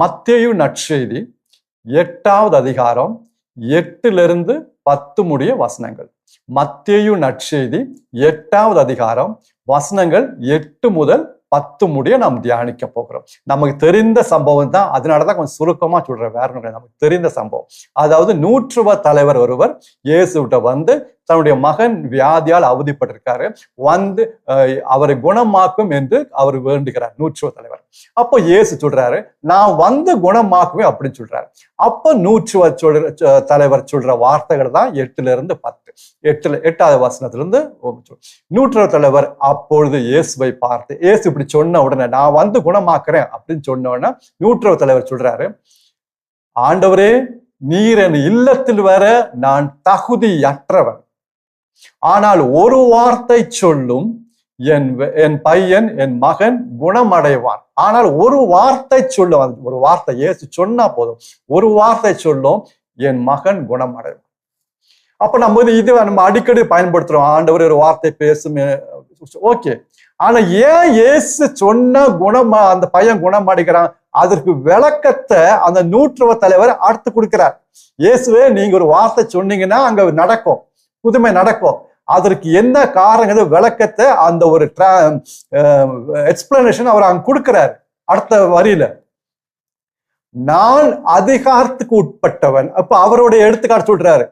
மத்தேயு நற்செய்தி 8வது அதிகாரம் 8 10 முடிய வசனங்கள். மத்தேயு நற்செய்தி 8வது அதிகாரம் வசனங்கள் 8 முதல் 10 முடிய நாம் தியானிக்க போகிறோம். நமக்கு தெரிந்த சம்பவம் தான், அதனாலதான் கொஞ்சம் சுருக்கமா சொல்றேன். வேற நமக்கு தெரிந்த சம்பவம். அதாவது நூற்றுவ தலைவர் ஒருவர் இயேசுகிட்ட வந்து தன்னுடைய மகன் வியாதியால் அவதிப்பட்டிருக்காரு, வந்து அவரை குணமாக்கும் என்று அவர் வேண்டுகிறார் நூற்றுவ தலைவர். அப்போ இயேசு சொல்றாரு, நான் வந்து குணமாக்குவேன் அப்படின்னு சொல்றாரு. அப்ப நூற்றுவ தலைவர் சொல்ற வார்த்தைகள் தான் 8 10. 8வது வசனத்திலிருந்து நூற்றுவ தலைவர் அப்பொழுது இயேசுவை பார்த்து, இயேசு இப்படி சொன்ன உடனே நான் வந்து குணமாக்குறேன் அப்படின்னு சொன்ன உடனே நூற்றுவ தலைவர் சொல்றாரு, ஆண்டவரே, நீர் என் இல்லத்தில் வர நான் தகுதியற்றவன். ஆனால் ஒரு வார்த்தை சொல்லும், என் பையன், என் மகன் குணமடைவான். ஆனால் ஒரு வார்த்தை சொல்லும், ஒரு வார்த்தை இயேசு சொன்னா போதும், ஒரு வார்த்தை சொல்லும், என் மகன் குணமடைவான். அப்ப நம்ம அடிக்கடி பயன்படுத்துறோம், ஆண்டவர் ஒரு வார்த்தை பேசும், ஓகே. ஆனா ஏன் இயேசு சொன்ன அந்த பையன் குணமடைகிறான், அதற்கு விளக்கத்தை அந்த நூற்றுவ தலைவர் அடுத்து கொடுக்கிறார். இயேசுவே, நீங்க ஒரு வார்த்தை சொன்னீங்கன்னா அங்க நடக்கும், புதுமை நடக்கும். அதற்கு என்ன காரணம், விளக்கத்தை, அந்த ஒரு எக்ஸ்பிளனேஷன் அவர் அங்க கொடுக்கிறார். அடுத்த வரியில, நான் அதிகாரத்துக்கு உட்பட்டவன். அப்ப அவருடைய எடுத்துக்காட்டு சொல்றாரு.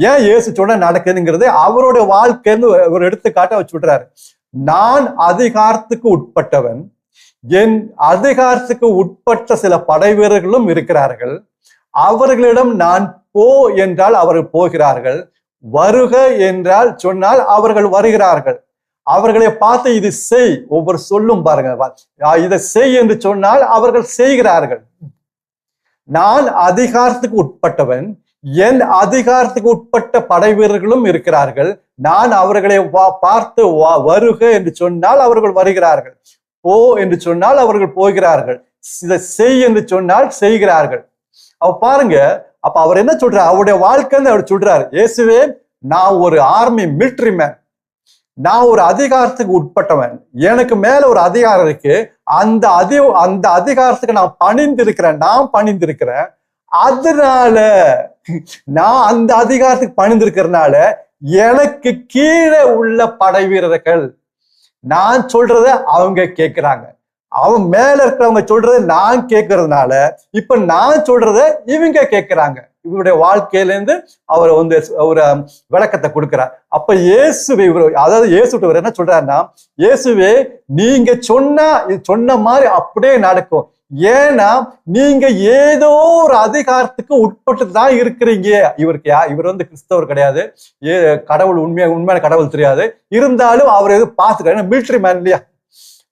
ஏன் இயேசு சொன்ன நடக்குதுங்கிறது அவருடைய வாழ்க்கைன்னு ஒரு எடுத்துக்காட்டு அவர் சொல்றாரு. நான் அதிகாரத்துக்கு உட்பட்டவன், என் அதிகாரத்துக்கு உட்பட்ட சில படை வீரர்களும் இருக்கிறார்கள். அவர்களிடம் நான் போ என்றால் அவர்கள் போகிறார்கள், வருக என்றால் சொன்னால் அவர்கள் வருகிறார்கள். அவர்களை பார்த்து இது செய், ஒவ்வொரு சொல்லும் பாருங்க, இதை செய் என்று சொன்னால் அவர்கள் செய்கிறார்கள். நான் அதிகாரத்துக்கு உட்பட்டவன், என் அதிகாரத்துக்கு உட்பட்ட படை வீரர்களும் இருக்கிறார்கள். நான் அவர்களை பார்த்து வருக என்று சொன்னால் அவர்கள் வருகிறார்கள், போ என்று சொன்னால் அவர்கள் போகிறார்கள், இதை செய் என்று சொன்னால் செய்கிறார்கள். அவ பாருங்க, அப்ப அவர் என்ன சொல்றாரு, அவருடைய வாழ்க்கைன்னு அவர் சொல்றாரு, இயேசுவே, நான் ஒரு ஆர்மி மிலிட்டரி மேன், நான் ஒரு அதிகாரத்துக்கு உட்பட்டவன், எனக்கு மேல ஒரு அதிகாரம் இருக்கு, அந்த அதிகாரத்துக்கு நான் பணிந்திருக்கிறேன். அதனால நான் அந்த அதிகாரத்துக்கு பணிந்திருக்கிறதுனால எனக்கு கீழே உள்ள படை வீரர்கள் நான் சொல்றத அவங்க கேட்கிறாங்க, அவன் மேல இருக்கிறவங்க சொல்றத நான் கேட்கறதுனால இப்ப நான் சொல்றத இவங்க கேட்கிறாங்க. இவருடைய வாழ்க்கையில இருந்து அவர் வந்து ஒரு விளக்கத்தை கொடுக்கிறார். அப்ப இயேசுவே, அதாவது இயேசுட்டு என்ன சொல்றாருன்னா, இயேசுவே, நீங்க சொன்ன மாதிரி அப்படியே நடக்கும். ஏன்னா நீங்க ஏதோ ஒரு அதிகாரத்துக்கு உட்பட்டு தான் இருக்கிறீங்க. இவர் வந்து கிறிஸ்தவர் கிடையாது, கடவுள் உண்மையான கடவுள் தெரியாது, இருந்தாலும் அவர் எது பார்த்துக்கிறார், மிலிட்டரி மேன் இல்லையா,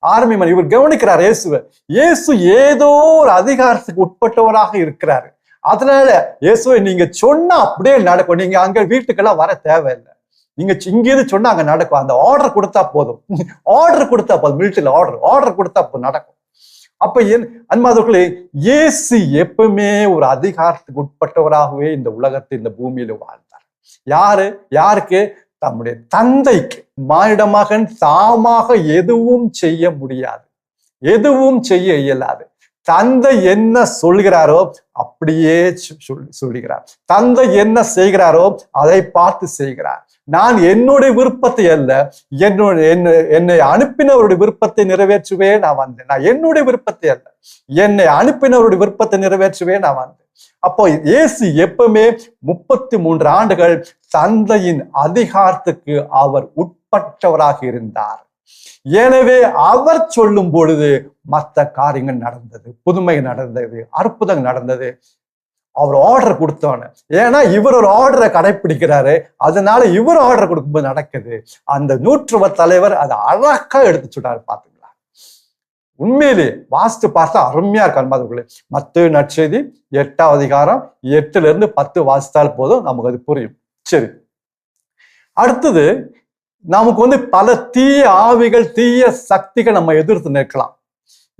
ஆர்மி மேன். இவர் கவனிக்கிறார் இயேசு ஏதோ ஒரு அதிகாரத்துக்கு உட்பட்டவராக இருக்கிறாரு. அதனால இயேசுவை நீங்க சொன்னா அப்படியே நடக்கும், நீங்க அங்க வீட்டுக்கெல்லாம் வர தேவையில்லை, நீங்க இங்கிருந்து சொன்னா அங்க நடக்கும். அந்த ஆர்டர் கொடுத்தா போதும், மிலிட்டரியில ஆர்டர் கொடுத்தா போதும், நடக்கும். அப்ப அன்பாதவர்களே, இயேசு எப்பவுமே ஒரு அதிகாரத்துக்கு உட்பட்டவராகவே இந்த உலகத்தில், இந்த பூமியில வாழ்ந்தார். யாருக்கு? தம்முடைய தந்தைக்கு. மானிட மகன் தாமாக எதுவும் செய்ய முடியாது, எதுவும் செய்ய இயலாது. தந்தை என்ன சொல்கிறாரோ அப்படியே சொல்லுகிறார், தந்தை என்ன செய்கிறாரோ அதை பார்த்து செய்கிறார். நான் என்னுடைய விருப்பத்தை அல்ல, என்னை அனுப்பினவருடைய விருப்பத்தை நிறைவேற்றுவே நான் வந்தேன். நான் என்னுடைய விருப்பத்தை அல்ல, என்னை அனுப்பினவருடைய விருப்பத்தை நிறைவேற்றுவே நான் வந்தேன். அப்போ இயேசு எப்பவுமே 33 ஆண்டுகள் தந்தையின் அதிகாரத்துக்கு அவர் உட்பட்டவராக இருந்தார். எனவே அவர் சொல்லும் பொழுது மற்ற காரியங்கள் நடந்தது, புதுமை நடந்தது, அற்புதம் நடந்தது. அவர் ஆர்டர் கொடுத்தோன்னு, ஏன்னா இவர் ஒரு ஆர்டரை கடைபிடிக்கிறாரு, அதனால இவர் ஆர்டர் கொடுக்கும்போது நடக்குது. அந்த நூற்றுவ தலைவர் அதை அழகா எடுத்து சொன்னாரு. பாத்தீங்களா, உண்மையிலே வாசித்து பார்த்தா அருமையா இருக்கு. மத்தேயு நற்செய்தி 8வது அதிகாரம் 8 10 வாசித்தால் போதும், நமக்கு அது புரியும். சரி, அடுத்தது நமக்கு வந்து பல தீய ஆவிகள், தீய சக்திகள் நம்ம எதிர்த்து நிற்கலாம்.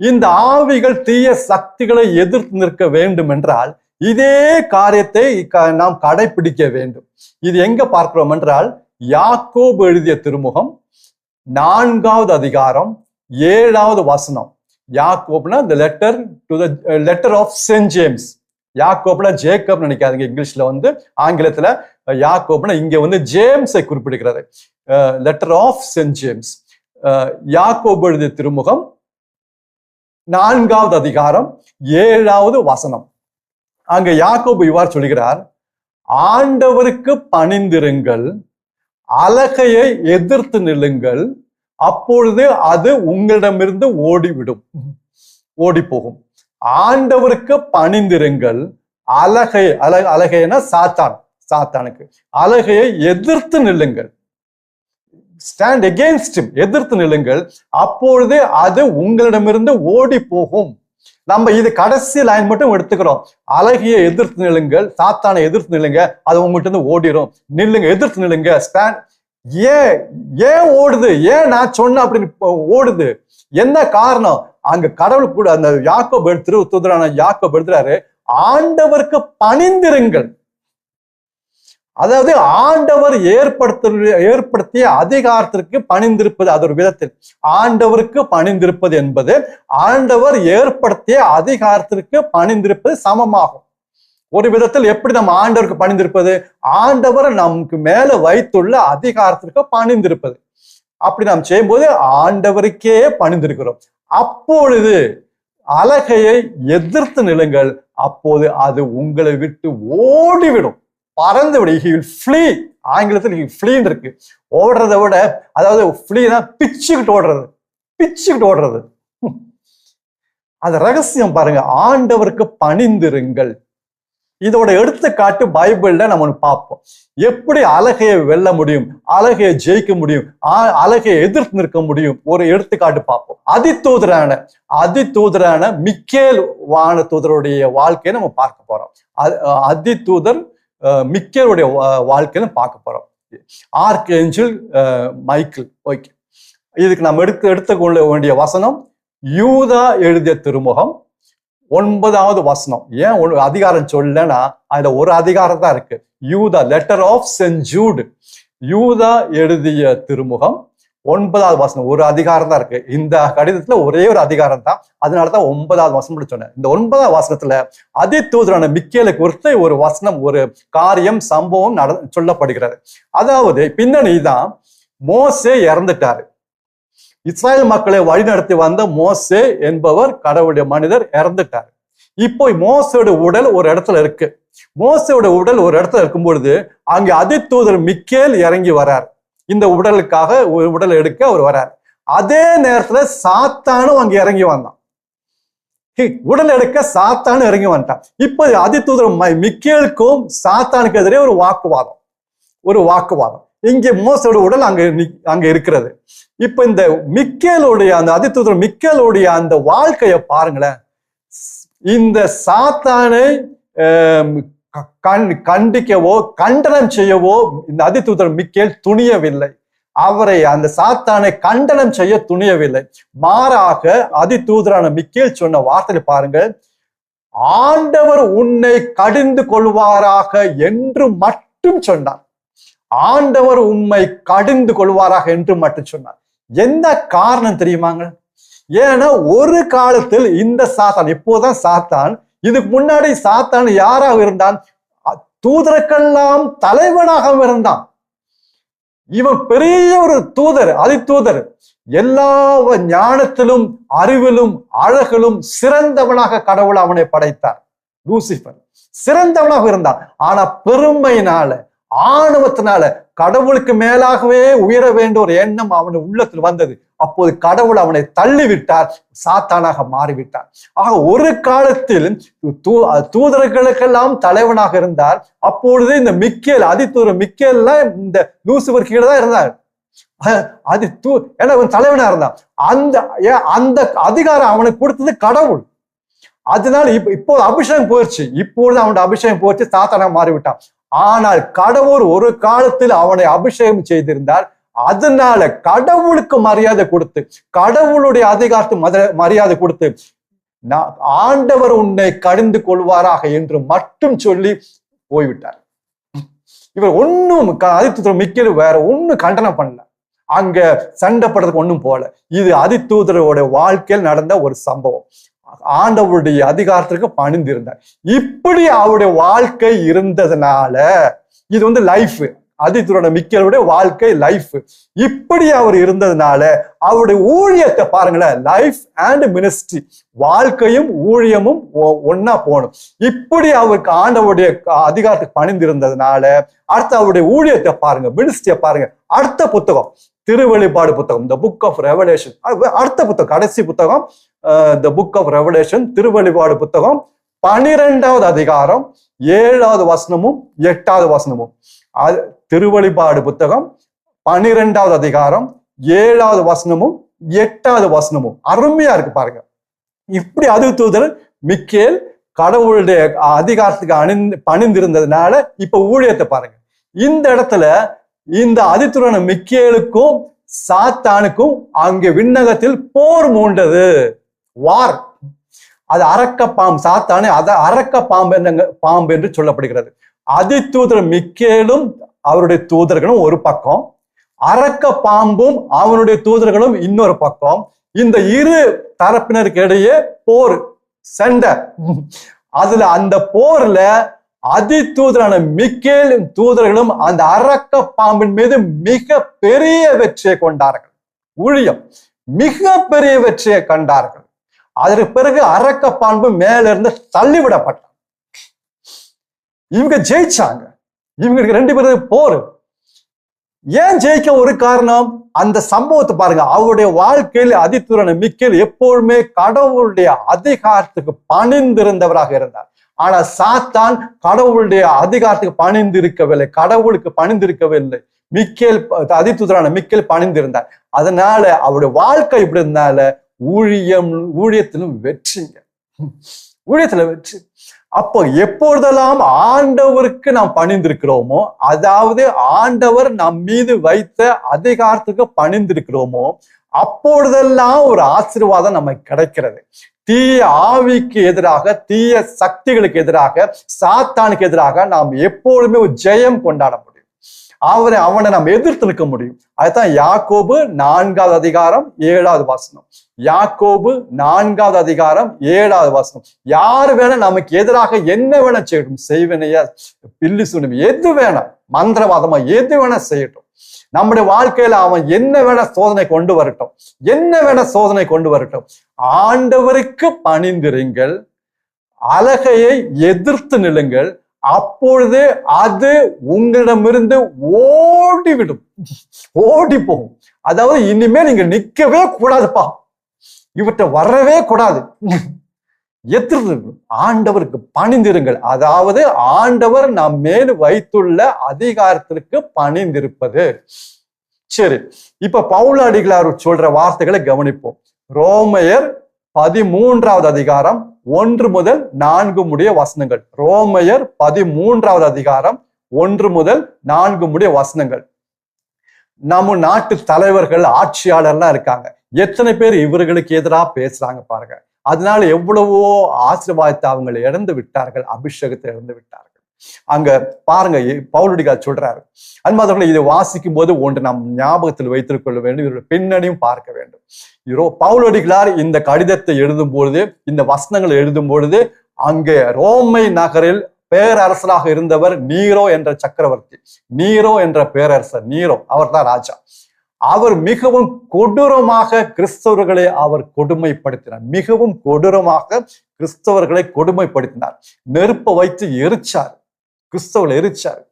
இந்த ஆவிகள், தீய சக்திகளை எதிர்த்து நிற்க வேண்டும் என்றால் இதே காரியத்தை நாம் கடைபிடிக்க வேண்டும். இது எங்க பார்க்கிறோம் என்றால், யாக்கோபு எழுதிய திருமுகம் 4வது அதிகாரம் 7வது வசனம். யாக்கோப்னா the letter of Saint James. யாக்கோப்னா ஜேக்கப் நினைக்காதீங்க. இங்கிலீஷ்ல வந்து ஆங்கிலத்துல யாக்கோப்னா இங்க வந்து ஜேம்ஸை குறிப்பிடுகிறது. Letter of Saint James. யாக்கோபு எழுதிய திருமுகம் 4வது அதிகாரம் 7வது வசனம். அங்க யாக்கோபு இவ்வாறு சொல்கிறார், ஆண்டவருக்கு பணிந்திருங்கள், அலகையை எதிர்த்து நில்லுங்கள், அப்பொழுது அது உங்களிடமிருந்து ஓடிவிடும், ஓடி போகும். ஆண்டவருக்கு பணிந்திருங்கள், அலகைனா சாத்தானுக்கு அலகையை எதிர்த்து நில்லுங்கள், ஸ்டாண்ட் அகெயின்ஸ்ட் ஹிம், எதிர்த்து நில்லுங்கள், அப்பொழுது அது உங்களிடமிருந்து ஓடி போகும். நம்ம இது கடைசி லைன் மட்டும் எடுத்துக்கிறோம். அழகிய எதிர்த்து நில்லுங்கள், சாத்தானை எதிர்த்து நில்லுங்க, அது உங்கள்கிட்ட இருந்து ஓடிடும். நில்லுங்க, எதிர்த்து நில்லுங்க. ஸ்டாண்ட். ஏன் ஓடுது? ஏன் நான் சொன்ன அப்படின்னு ஓடுது? என்ன காரணம்? அங்க கடவுள் கூட அந்த யாக்கோபு தூதரான யாக்கோபு எழுதுறாரு, ஆண்டவருக்கு பணிந்திருங்கள். அதாவது ஆண்டவர் ஏற்படுத்திய அதிகாரத்திற்கு பணிந்திருப்பது. அது ஒரு விதத்தில் ஆண்டவருக்கு பணிந்திருப்பது என்பது ஆண்டவர் ஏற்படுத்திய அதிகாரத்திற்கு பணிந்திருப்பது சமமாகும். ஒரு விதத்தில் எப்படி நம்ம ஆண்டவருக்கு பணிந்திருப்பது? ஆண்டவர் நமக்கு மேல வைத்துள்ள அதிகாரத்திற்கு பணிந்திருப்பது. அப்படி நாம் செய்யும்போது ஆண்டவருக்கே பணிந்திருக்கிறோம். அப்பொழுது அலகையை எதிர்த்து நில்லுங்கள், அப்போது அது உங்களை விட்டு ஓடிவிடும், பறந்து விடும். he will flee. ஆங்கிலத்தில் he flee இருக்கு. ஓடுறதை விட, அதாவது fleeனா பிச்சுக்கிட்டு ஓடுறது. அது ரகசியம் பாருங்க. ஆண்டவருக்கு பணிந்திருங்கள். இதோட எடுத்துக்காட்டு பைபிள்ல நம்ம பார்ப்போம். எப்படி அலகையை வெல்ல முடியும், அலகையை ஜெயிக்க முடியும், அலகையை எதிர்த்து நிற்க முடியும். ஒரு எடுத்துக்காட்டு பார்ப்போம். அதிதூதரான மிக்கேல் வானதூதருடைய வாழ்க்கையை நம்ம பார்க்க போறோம். அதிதூதர் மிக்கேலுடைய வாழ்க்கையில பார்க்க போறோம். Arc angel Michael. ஓகே, இதுக்கு நம்ம எடுத்துக்கொள்ள வேண்டிய வசனம் யூதா எழுதிய திருமுகம் 9வது வசனம். ஏன் அதிகாரம் சொல்லனா, அதுல ஒரு அதிகாரம் தான் இருக்கு. யூதா, லெட்டர் ஆஃப் சென்ட் ஜூட். யூதா எழுதிய திருமுகம் 9வது வசனம். ஒரு அதிகாரம் தான் இருக்கு. இந்த கடிதத்துல ஒரே ஒரு அதிகாரம் தான். அதனாலதான் 9வது வசனம் சொன்னேன். இந்த 9வது வசனத்துல அதிதூதரான மிக்கேலை குறித்து ஒரு வசனம், ஒரு காரியம், சம்பவம் சொல்லப்படுகிறது. அதாவது பின்னணி தான், மோசே இறந்துட்டாரு. இஸ்ராயல் மக்களை வழிநடத்தி வந்த மோசே என்பவர், கடவுளுடைய மனிதர், இறந்துட்டார். இப்போ மோசோட உடல் ஒரு இடத்துல இருக்கு. மோசோட உடல் ஒரு இடத்துல இருக்கும் பொழுது அங்க அதிதூதர் மிக்கேல் இறங்கி வரார். இந்த உடலுக்காக ஒரு உடலை எடுக்க அவர் வரார். அதே நேரத்துல சாத்தானும் அங்க இறங்கி வந்தான். உடல் எடுக்க சாத்தானும் இறங்கி வந்துட்டான். இப்போ அதிதூதர் மிக்கேலுக்கும் சாத்தானுக்கு எதிரே ஒரு வாக்குவாதம். இங்கே மோசோட உடல் அங்க இருக்கிறது. இப்ப இந்த மிக்கேலுடைய, அந்த அதிதூதர் மிக்கேலுடைய அந்த வாழ்க்கைய பாருங்களேன். இந்த சாத்தானை கண்டிக்கவோ கண்டனம் செய்யவோ இந்த அதிதூதர் மிக்கேல் துணியவில்லை. அவரை, அந்த சாத்தானை கண்டனம் செய்ய துணியவில்லை. மாறாக அதிதூதரான மிக்கேல் சொன்ன வார்த்தை பாருங்கள், ஆண்டவர் உன்னை கடிந்து கொள்வாராக என்று மட்டும் சொன்னார். ஆண்டவர் உம்மை கடிந்து கொள்வாராக என்று மட்டும் சொன்னார். என்ன காரணம் தெரியுமாங்க? ஏன்னா ஒரு காலத்தில் இந்த சாத்தான், இப்போதான் சாத்தான், இதுக்கு முன்னாடி சாத்தான் யாராக இருந்தான்? தூதருக்கெல்லாம் தலைவனாக இருந்தான். இவன் பெரிய ஒரு தூதர், அதிதூதர். எல்லா ஞானத்திலும் அறிவிலும் அழகிலும் சிறந்தவனாக கடவுள் அவனை படைத்தார். லூசிபர் சிறந்தவனாக இருந்தான். ஆனா பெருமையினால, ஆணவத்தினால கடவுளுக்கு மேலாகவே உயர வேண்டிய ஒரு எண்ணம் அவன் உள்ளத்தில் வந்தது. அப்போது கடவுள் அவனை தள்ளிவிட்டார், சாத்தானாக மாறிவிட்டார். ஆக ஒரு காலத்தில் தூதர்களுக்கெல்லாம் தலைவனாக இருந்தார். அப்பொழுது இந்த மிக்கேல், அதிதூதர் மிக்கேல்லாம் இந்த லூசிபர் கீழே தான் இருந்தார். ஏன்னா அவன் தலைவனா இருந்தான். அந்த அதிகாரம் அவனுக்கு கொடுத்தது கடவுள். அதனால இப்போ அபிஷேகம் போயிடுச்சு. இப்பொழுது அவனுடைய அபிஷேகம் போயிடுச்சு, சாத்தானாக மாறிவிட்டான். ஆனால் கடவுள் ஒரு காலத்தில் அவனை அபிஷேகம் செய்திருந்தார். அதனால கடவுளுக்கு மரியாதை கொடுத்து, கடவுளுடைய அதிகாரத்துக்கு மரியாதை கொடுத்து, ஆண்டவர் உன்னை கடிந்து கொள்வாராக என்று மட்டும் சொல்லி போய்விட்டார். இவர் ஒன்னும் அதிதூதர் மிக்கேல் வேற ஒன்னும் கண்டனம் பண்ணல. அங்க சண்டைப்படுறதுக்கு ஒண்ணும் போல. இது அதிதூதரோட வாழ்க்கையில் நடந்த ஒரு சம்பவம். ஆண்டவருடைய அதிகாரத்திற்கு பணிந்திருந்தார். இப்படி அவருடைய வாழ்க்கை இருந்ததுனால இது லைஃப், அதிதூதரோட மிக்கேலுடைய வாழ்க்கை லைஃப். இப்படி அவர் இருந்ததுனால அவருடைய ஊழியத்தை பாருங்களேன், லைஃப் அண்ட் மினிஸ்ட்ரி, வாழ்க்கையும் ஊழியமும் ஒன்னா போகணும். இப்படி அவருக்கு ஆண்டவருடைய அதிகாரத்துக்கு பணிந்திருந்ததுனால அடுத்து அவருடைய ஊழியத்தை பாருங்க, மினிஸ்ட்ரியை பாருங்க. அடுத்த புத்தகம் திருவெளிப்பாடு புத்தகம், த புக் ஆஃப் ரெவலேஷன். அடுத்த புத்தகம், கடைசி புத்தகம் த புக் ஆஃப் ரெவலேஷன், திருவெளிப்பாடு புத்தகம் 12வது அதிகாரம் 7வது வசனமும் 8வது வசனமும். திருவெளிப்பாடு புத்தகம் 12வது அதிகாரம் 7வது வசனமும் 8வது வசனமும் அருமையா இருக்கு பாருங்க. இப்படி அதிதூதர் மிக்கேல் கடவுளுடைய அதிகாரத்துக்கு பணிந்திருந்ததுனால இப்ப ஊழியத்தை பாருங்க. இந்த இடத்துல இந்த அதிதூதரான மிக்கேலுக்கும் சாத்தானுக்கும் அங்கே விண்ணகத்தில் போர் மூண்டது, வார். அது அரக்க பாம்பு, சாத்தானே அரக்க பாம்பு என்று சொல்லப்படுகிறது. அதிதூதர் மிக்கேலும் அவருடைய தூதர்களும் ஒரு பக்கம், அரக்க பாம்பும் அவனுடைய தூதர்களும் இன்னொரு பக்கம். இந்த இரு தரப்பினருக்கு இடையே போர், சண்டை. அதுல அந்த போர்ல அதிதூதரான மிக்கேல் தூதர்களும் அந்த அரக்க பாம்பின் மீது மிக பெரிய வெற்றியை கொண்டார்கள். ஊழியம் மிக பெரிய வெற்றியை கண்டார்கள். அதற்கு பிறகு அரக்க பாம்பு மேல இருந்து தள்ளிவிடப்பட்டான். இவங்க ஜெயிச்சாங்க. இவங்களுக்கு 2 பேரும் போர். ஏன் ஜெயிக்க ஒரு காரணம், அந்த சம்பவத்தை பாருங்க. அவருடைய வாழ்க்கையில் அதிதூதரான மிக்கேல் எப்பொழுதுமே கடவுளுடைய அதிகாரத்துக்கு பணிந்திருந்தவராக இருந்தார். ஆனா சாத்தான் கடவுளுடைய அதிகாரத்துக்கு பணிந்திருக்கவில்லை, கடவுளுக்கு பணிந்திருக்கவில்லை. Michael, அதிதூதரான Michael பணிந்திருந்தார். அதனால அவருடைய வாழ்க்கை இப்படி இருந்தால ஊழியத்திலும் வெற்றிங்க, ஊழியத்துல வெற்றி. அப்போ எப்பொழுதெல்லாம் ஆண்டவருக்கு நாம் பணிந்திருக்கிறோமோ, அதாவது ஆண்டவர் நம் மீது வைத்த அதிகாரத்துக்கு பணிந்திருக்கிறோமோ, அப்பொழுதெல்லாம் ஒரு ஆசீர்வாதம் நமக்கு கிடைக்கிறது. தீய ஆவிக்கு எதிராக, தீய சக்திகளுக்கு எதிராக, சாத்தானுக்கு எதிராக நாம் எப்பொழுதுமே ஒரு ஜெயம் கொண்டாட முடியும். அவனை நாம் எதிர்த்து நிற்க முடியும். அதுதான் யாக்கோபு 4வது அதிகாரம் 7வது வசனம். யாக்கோபு 4வது அதிகாரம் 7வது வசனம். யாரு வேணா நமக்கு எதிராக என்ன வேணா செய்யட்டும், செய்வனையா பில்லி சுனிமி எது வேணா, மந்திரவாதமா எது வேணா செய்யட்டும், நம்முடைய வாழ்க்கையில அவன் என்ன வேணா சோதனை கொண்டு வரட்டும், என்ன வேணா சோதனை கொண்டு வரட்டும், ஆண்டவருக்கு பணிந்திருங்கள், அலகையை எதிர்த்து நில்லுங்கள், அப்பொழுது அது உங்களிடமிருந்து ஓடிவிடும், ஓடி போகும். அதாவது இனிமேல் நீங்க நிக்கவே கூடாதுப்பா, இவற்றை வரவே கூடாது, எதிர்த்து ஆண்டவருக்கு பணிந்திருங்கள். அதாவது ஆண்டவர் நம் மேல் வைத்துள்ள அதிகாரத்திற்கு பணிந்திருப்பது. சரி, இப்ப பவுல் அடிகளார் சொல்ற வார்த்தைகளை கவனிப்போம். ரோமையர் 13வது அதிகாரம் 1 முதல் 4 முடிய வசனங்கள். ரோமையர் 13வது அதிகாரம் 1 முதல் 4 முடிய வசனங்கள். நம்ம நாட்டு தலைவர்கள், ஆட்சியாளர்லாம் இருக்காங்க. எத்தனை பேர் இவர்களுக்கு எதிராக பேசுறாங்க பாருங்க. அதனால எவ்வளவோ ஆசீர்வாதத்தை அவங்களை இழந்து விட்டார்கள், அபிஷேகத்தை இழந்து விட்டார்கள். அங்க பாருங்க, பவுலடிகளார் சொல்றாரு. அன்பாதவர்களை, இதை வாசிக்கும் போது ஒன்று நாம் ஞாபகத்தில் வைத்துக் கொள்ள வேண்டும், இவருடைய பின்னணியும் பார்க்க வேண்டும். பவுலடிகளார் இந்த கடிதத்தை எழுதும் பொழுது, இந்த வசனங்களை எழுதும் பொழுது, அங்கே ரோமை நகரில் பேரரசராக இருந்தவர் நீரோ என்ற சக்கரவர்த்தி, நீரோ என்ற பேரரசர், நீரோ அவர் தான் ராஜா. அவர் மிகவும் கொடூரமாக கிறிஸ்தவர்களை அவர் கொடுமைப்படுத்தினார், மிகவும் கொடூரமாக கிறிஸ்தவர்களை கொடுமைப்படுத்தினார். நெருப்பை வைத்து எரிச்சார், கிறிஸ்தவர்களை எரிச்சார்.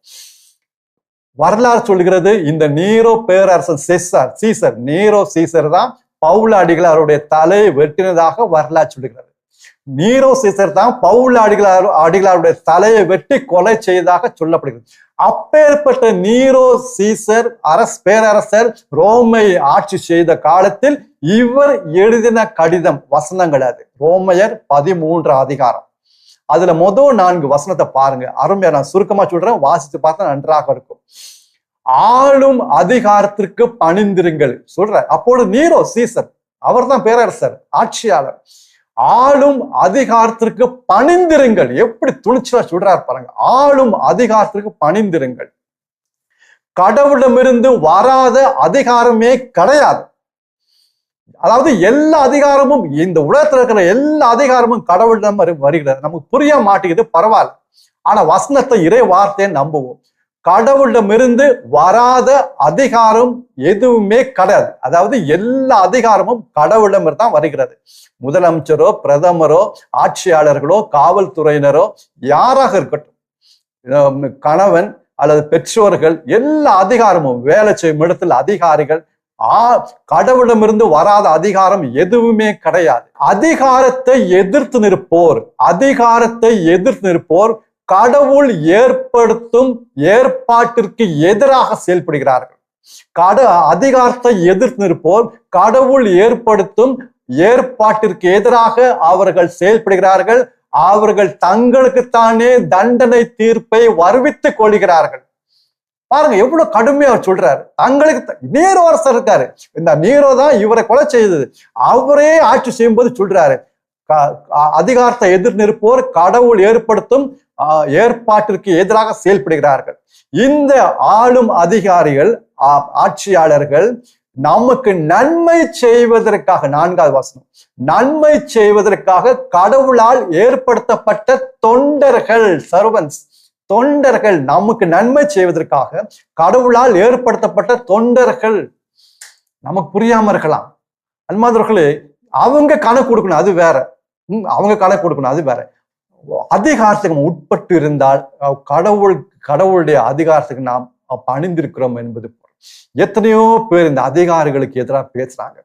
வரலாறு சொல்கிறது, இந்த நீரோ பேரரசன் சீசர், நீரோ சீசர் தான் பவுல் அடிகளாருடைய தலையை வெட்டினதாக வரலாறு சொல்லுகிறது. நீரோ சீசர் தான் பவுல் அடிகளாருடைய தலையை வெட்டி கொலை செய்ததாக சொல்லப்படுகிறது. அப்பேற்பட்ட நீரோ சீசர் பேரரசர் ரோமை ஆட்சி செய்த காலத்தில் இவர் எழுதின கடிதம் வசனங்கள். அது ரோமையர் 13 அதிகாரம். அதுல முதல் 4 வசனத்தை பாருங்க, அருமையா. நான் சுருக்கமா சொல்றேன், வாசித்து பார்த்தா நன்றாக இருக்கும். ஆளும் அதிகாரத்திற்கு பணிந்திருங்கள் சொல்ற. அப்போது நீரோ சீசர், அவர் தான் பேரரசர், ஆட்சியாளர். ஆளும் அதிகாரத்திற்கு பணிந்திருங்கள். எப்படி துணிச்சலா சொல்றாரு பாருங்க, ஆளும் அதிகாரத்திற்கு பணிந்திருங்கள். கடவுளிடமிருந்து வராத அதிகாரமே கிடையாது. அதாவது எல்லா அதிகாரமும், இந்த உலகத்துல இருக்கிற எல்லா அதிகாரமும் கடவுளிடம் வருகிறது. நமக்கு புரிய மாட்டேங்குது, பரவாயில்ல. ஆனா வசனத்தை, இறை வார்த்தையை நம்புவோம். கடவுளிடமிருந்து வராத அதிகாரம் எதுவுமே கிடையாது. அதாவது எல்லா அதிகாரமும் கடவுளிடமிருந்து தான் வருகிறது. முதலமைச்சரோ, பிரதமரோ, ஆட்சியாளர்களோ, காவல்துறையினரோ, யாராக இருக்கட்டும், கணவன் அல்லது பெற்றோர்கள், எல்லா அதிகாரமும், வேலை செய்யும் இடத்துல அதிகாரிகள், கடவுளிடமிருந்து வராத அதிகாரம் எதுவுமே கிடையாது. அதிகாரத்தை எதிர்த்து நிற்போர் கடவுள் ஏற்படுத்தும் ஏற்பாட்டிற்கு எதிராக செயல்படுகிறார்கள். அதிகாரத்தை எதிர்த்து நிற்போர் கடவுள் ஏற்படுத்தும் ஏற்பாட்டிற்கு எதிராக அவர்கள் செயல்படுகிறார்கள். அவர்கள் தங்களுக்குத்தானே தண்டனை தீர்ப்பை வருவித்துக் கொள்கிறார்கள். பாருங்க எவ்வளவு கடுமையா அவர் சொல்றாரு. தங்களுக்கு நீரோ அரசர் இருக்காரு, இந்த நீரோ தான் இவரை கொலை செய்தது, அவரே ஆட்சி செய்யும்போது சொல்றாரு, அதிகாரத்தை எதிர் நிற்போர் கடவுள் ஏற்படுத்தும் ஏற்பாட்டிற்கு எதிராக செயல்படுகிறார்கள். இந்த ஆளும் அதிகாரிகள், ஆட்சியாளர்கள் நமக்கு நன்மை செய்வதற்காக, 4வது வசனம், நன்மை செய்வதற்காக கடவுளால் ஏற்படுத்தப்பட்ட தொண்டர்கள், சர்வன்ஸ், தொண்டர்கள், நமக்கு நன்மை செய்வதற்காக கடவுளால் ஏற்படுத்தப்பட்ட தொண்டர்கள். நமக்கு புரியாம இருக்கலாம், அன்பார்ந்தவர்களே, அவங்க கணக்கு கொடுக்கணும், அது வேற. அவங்க கணக்கு கொடுக்கணும், அது வேற. அதிகாரத்துக்கு உட்பட்டு இருந்தால் கடவுளுடைய அதிகாரத்துக்கு நாம் பணிந்திருக்கிறோம் என்பது. எத்தனையோ பேர் இந்த அதிகாரிகளுக்கு எதிராக பேசுறாங்க,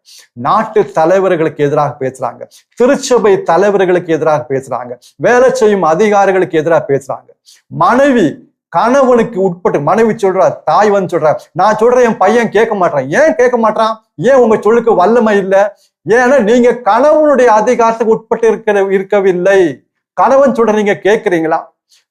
நாட்டு தலைவர்களுக்கு எதிராக பேசுறாங்க, திருச்சபை தலைவர்களுக்கு எதிராக பேசுறாங்க, வேலை செய்யும் அதிகாரிகளுக்கு எதிராக பேசுறாங்க. மனைவி கணவனுக்கு உட்பட்டு, மனைவி சொல்றா, தாய் வந்து சொல்றா, நான் சொல்றேன் என் பையன் கேட்க மாட்டான். ஏன் கேட்க மாட்டான்? ஏன் உங்க சொல்லுக்கு வல்லமை இல்லை? ஏன்னா நீங்க கணவனுடைய அதிகாரத்துக்கு உட்பட்டு இருக்கவில்லை. கணவன் சொல்ற நீங்க கேட்கிறீங்களா?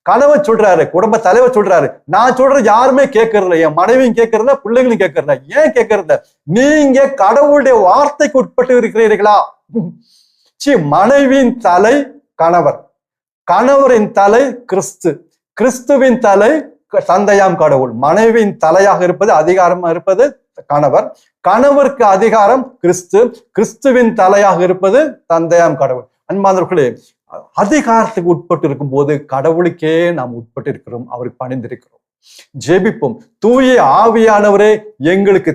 கணவன் சொல்றாரு, குடும்ப தலைவர் சொல்றாரு, நான் சொல்றது யாருமே கேட்கறதில்ல, என் மனைவியும் கேட்கறதில்ல, பிள்ளைங்களும் கேட்கறதில்ல. ஏன் கேட்கறதில்ல? நீங்க கடவுளுடைய வார்த்தைக்கு உட்பட்டு இருக்கிறீர்களா? மனைவியின் தலை கணவர், கணவரின் தலை கிறிஸ்து, கிறிஸ்துவின் தலை தந்தையாம் கடவுள். மனைவியின் தலையாக இருப்பது, அதிகாரமா இருப்பது கணவர், கணவருக்கு அதிகாரம் கிறிஸ்து, கிறிஸ்துவின் தலையாக இருப்பது தந்தையாம் கடவுள். அன்பார்ந்தவர்களே, அதிகாரத்துக்கு உட்பட்டு இருக்கும் போது கடவுளுக்கே நாம் உட்பட்டு இருக்கிறோம், அவருக்கு பணிந்திருக்கிறோம். ஜெபிப்போம். தூய ஆவியானவரே எங்களுக்கு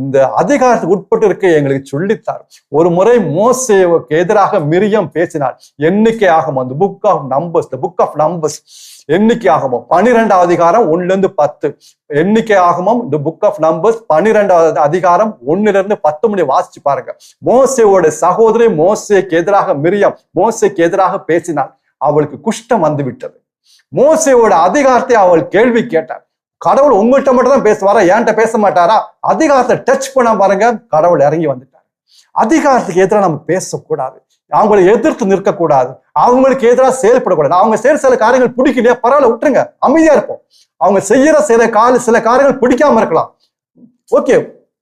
இந்த அதிகாரத்துக்கு உட்பட்டு இருக்க எங்களுக்கு சொல்லித்தார். ஒரு முறை மோசேவுக்கு எதிராக மிரியம் பேசினார். எண்ணிக்கை ஆகமம், the book of numbers, எண்ணிக்கை ஆகமம் 12வது அதிகாரம் 1-10. எண்ணிக்கை ஆகமம் the book of numbers 12வது அதிகாரம் 1-10 முடிய வாசிச்சு பாருங்க. மோசேவோட சகோதரி மோசேக்கு எதிராக மிரியம் மோசேக்கு எதிராக பேசினார். அவளுக்கு குஷ்டம் வந்து விட்டது. மோசேவோட அதிகாரத்தை அவள் கேள்வி கேட்டார். கடவுள் உங்கள்கிட்ட மட்டும் தான் பேசுவாரா, என்கிட்ட பேச மாட்டாரா? அதிகாரத்தை டச் பண்ண பாருங்க, கடவுள் இறங்கி வந்துட்டார். அதிகாரத்துக்கு எதிராக நம்ம பேசக்கூடாது, அவங்களை எதிர்த்து நிற்கக்கூடாது, அவங்களுக்கு எதிராக செயல்படக்கூடாது. அவங்க செய்யற சில காரியங்கள் பிடிக்கலையா, பரவாயில்ல, விட்டுருங்க, அமைதியா இருப்போம். அவங்க செய்யற சில காரியங்கள் பிடிக்காம இருக்கலாம், ஓகே,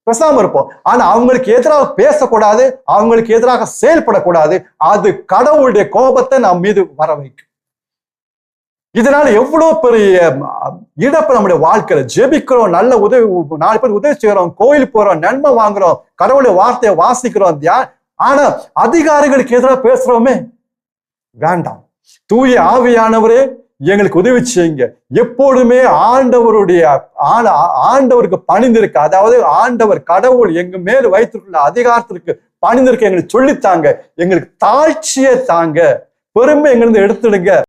பேசாம இருப்போம். ஆனா அவங்களுக்கு எதிராக பேசக்கூடாது, அவங்களுக்கு எதிராக செயல்படக்கூடாது. அது கடவுளுடைய கோபத்தை நம் மீது வர வைக்கும். இதனால எவ்வளவு பெரிய இழப்பு நம்முடைய வாழ்க்கையில. ஜெபிக்கிறோம், நல்ல உதவி, 4 பேர் உதவி செய்யறோம், கோயில் போறோம், நன்மை வாங்குறோம், கடவுளுடைய வார்த்தையை வாசிக்கிறோம். ஆனா அதிகாரிகளுக்கு எதிராக பேசுறோமே, வேண்டாம். தூய ஆவியானவரே எங்களுக்கு உதவி செய்யுங்க. எப்பொழுதுமே ஆண்டவருக்கு பணிந்திருக்க, அதாவது ஆண்டவர் கடவுள் எங்க மேல் வைத்திருக்கிற அதிகாரத்திற்கு பணிந்திருக்க எங்களுக்கு சொல்லித்தாங்க. எங்களுக்கு தாழ்ச்சியை தாங்க, பெருமை எங்கிருந்து எடுத்துடுங்க.